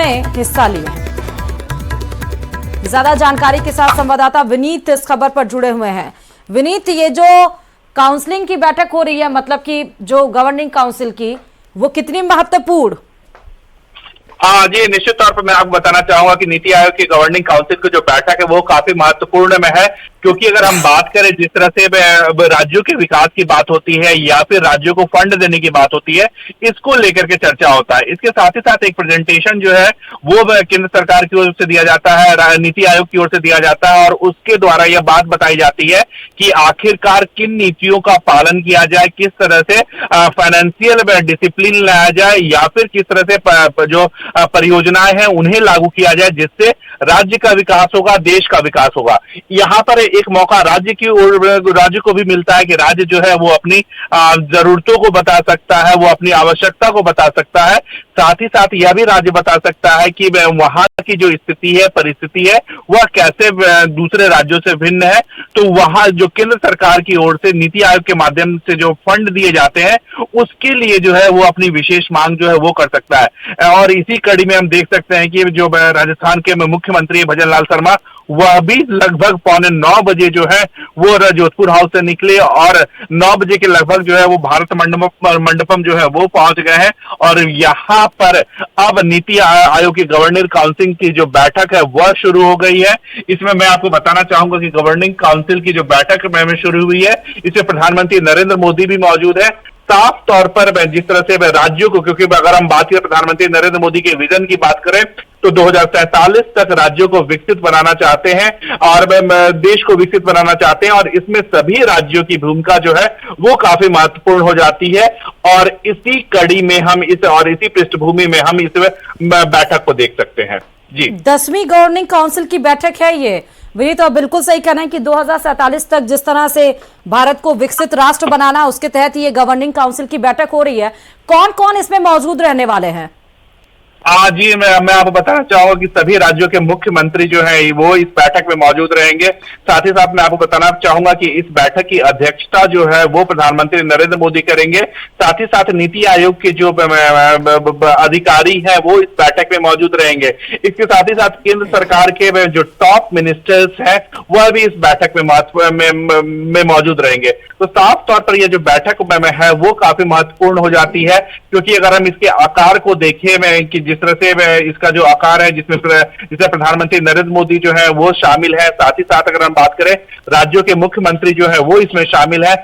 में हिस्सा लिए। ज्यादा जानकारी के साथ संवाददाता विनीत इस खबर पर जुड़े हुए हैं। विनीत, ये जो काउंसलिंग की बैठक हो रही है, मतलब कि जो गवर्निंग काउंसिल की, वो कितनी महत्वपूर्ण? हाँ जी, निश्चित तौर पर मैं आपको बताना चाहूंगा कि नीति आयोग की गवर्निंग काउंसिल की जो बैठक है वो काफी महत्वपूर्ण में है, क्योंकि अगर हम बात करें जिस तरह से राज्यों के विकास की बात होती है या फिर राज्यों को फंड देने की बात होती है, इसको लेकर के चर्चा होता है। इसके साथ ही साथ एक प्रेजेंटेशन जो है वो केंद्र सरकार की ओर से दिया जाता है, नीति आयोग की ओर से दिया जाता है, और उसके द्वारा यह बात बताई जाती है कि आखिरकार किन नीतियों का पालन किया जाए, किस तरह से फाइनेंशियल डिसिप्लिन लाया जाए या फिर किस तरह से जो परियोजनाएं हैं उन्हें लागू किया जाए, जिससे राज्य का विकास होगा, देश का विकास होगा। यहाँ पर एक मौका राज्य को भी मिलता है कि राज्य जो है वो अपनी जरूरतों को बता सकता है, वो अपनी आवश्यकता को बता सकता है। साथ ही साथ यह भी राज्य बता सकता है कि वहां की जो स्थिति है, परिस्थिति है, वह कैसे दूसरे राज्यों से भिन्न है। तो वहां जो केंद्र सरकार की ओर से नीति आयोग के माध्यम से जो फंड दिए जाते हैं, उसके लिए जो है वो अपनी विशेष मांग जो है वो कर सकता है। और इसी कड़ी में हम देख सकते हैं कि जो राजस्थान के मुख्यमंत्री भजन लाल शर्मा, वह भी लगभग 8:45 बजे जो है वो जोधपुर हाउस से निकले और 9 बजे के लगभग जो है वो भारत मंडपम जो है वो पहुंच गए हैं। और यहाँ पर अब नीति आयोग की गवर्निंग काउंसिल की जो बैठक है वह शुरू हो गई है। इसमें मैं आपको बताना चाहूंगा कि गवर्निंग काउंसिल की जो बैठक में शुरू हुई है, इसमें प्रधानमंत्री नरेंद्र मोदी भी मौजूद है। साफ तौर पर जिस तरह से राज्यों को, क्योंकि अगर हम बात करें प्रधानमंत्री नरेंद्र मोदी के विजन की बात करें तो 2047 तक राज्यों को विकसित बनाना चाहते हैं और देश को विकसित बनाना चाहते हैं, और इसमें सभी राज्यों की भूमिका जो है वो काफी महत्वपूर्ण हो जाती है। और इसी कड़ी में हम इसी पृष्ठभूमि में हम इस बैठक को देख सकते हैं। जी, 10वीं गवर्निंग काउंसिल की बैठक है ये। विनीत, तो बिल्कुल सही कहना है कि 2047 तक जिस तरह से भारत को विकसित राष्ट्र बनाना, उसके तहत ये गवर्निंग काउंसिल की बैठक हो रही है। कौन कौन इसमें मौजूद रहने वाले हैं? जी, मैं आपको बताना चाहूंगा कि सभी राज्यों के मुख्यमंत्री जो हैं वो इस बैठक में मौजूद रहेंगे। साथ ही साथ मैं आपको बताना चाहूंगा कि इस बैठक की अध्यक्षता जो है वो प्रधानमंत्री नरेंद्र मोदी करेंगे। साथ ही साथ नीति आयोग के जो अधिकारी हैं वो इस बैठक में मौजूद रहेंगे। इसके साथ ही साथ केंद्र सरकार के जो टॉप मिनिस्टर्स हैं वह भी इस बैठक में मौजूद रहेंगे। तो साफ तौर पर यह जो बैठक में है वो काफी महत्वपूर्ण हो जाती है, क्योंकि अगर हम इसके आकार को देखें कि जिस तरह से इसका जो आकार है, जिसमें प्रधानमंत्री नरेंद्र मोदी जो है वो शामिल है, साथ ही साथ अगर हम बात करें राज्यों के मुख्यमंत्री जो है वो इसमें शामिल है,